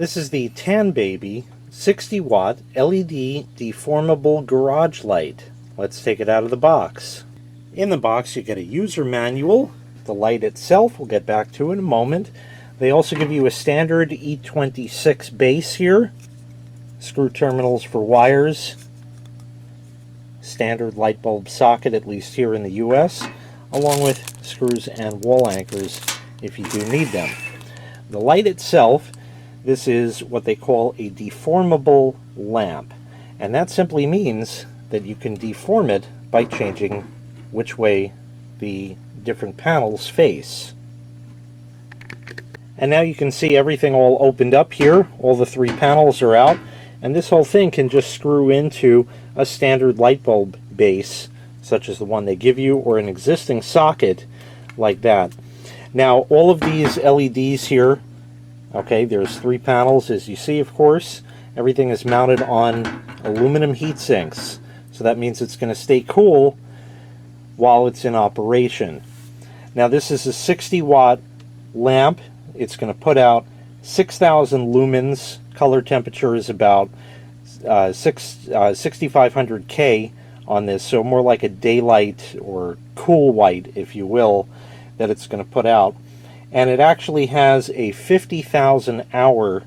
This is the Tanbaby 60-watt LED deformable garage light. Let's take it out of the box. In the box you get a user manual, the light itself, we'll get back to in a moment. They also give you a standard E26 base here, screw terminals for wires, standard light bulb socket, at least here in the US, along with screws and wall anchors if you do need them. The light itself, this is what they call a deformable lamp, and that simply means that you can deform it by changing which way the different panels face. And now you can see everything all opened up here. All the three panels are out, and this whole thing can just screw into a standard light bulb base, such as the one they give you, or an existing socket like that. Now all of these LEDs here, okay, there's three panels as you see, of course. Everything is mounted on aluminum heat sinks, so that means it's going to stay cool while it's in operation. Now this is a 60-watt lamp. It's going to put out 6,000 lumens. Color temperature is about 6,500 K on this, so more like a daylight or cool white, if you will, that it's going to put out. And it actually has a 50,000 hour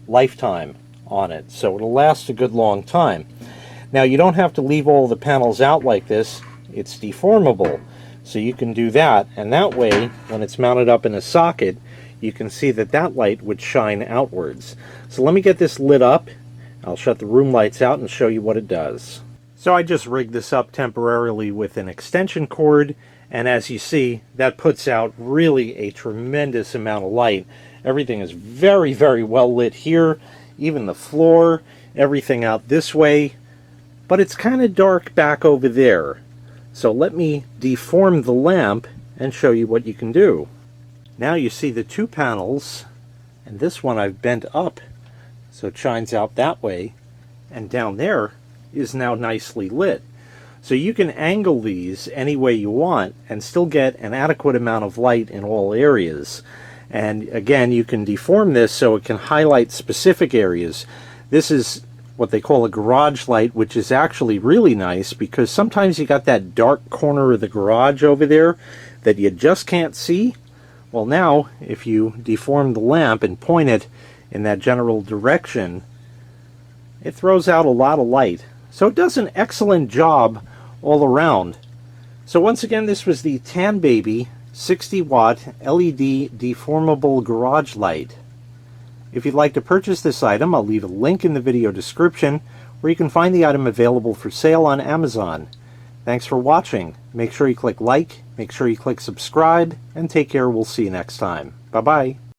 lifetime on it, so it'll last a good long time. Now you don't have to leave all the panels out like this. It's deformable, so you can do that, and that way when it's mounted up in a socket you can see that that light would shine outwards. So let me get this lit up. I'll shut the room lights out and show you what it does. So I just rigged this up temporarily with an extension cord, and as you see, that puts out really a tremendous amount of light. Everything is very, very well lit here, even the floor, everything out this way, but it's kind of dark back over there. So let me deform the lamp and show you what you can do. Now you see the two panels, and this one I've bent up so it shines out that way, and down there is now nicely lit. So you can angle these any way you want and still get an adequate amount of light in all areas. And again, you can deform this so it can highlight specific areas. This is what they call a garage light, which is actually really nice because sometimes you got that dark corner of the garage over there that you just can't see. Well, now if you deform the lamp and point it in that general direction, it throws out a lot of light. So it does an excellent job all around. So once again, this was the Tanbaby 60-watt LED deformable garage light. If you'd like to purchase this item, I'll leave a link in the video description where you can find the item available for sale on Amazon. Thanks for watching. Make sure you click like, make sure you click subscribe, and take care. We'll see you next time. Bye-bye.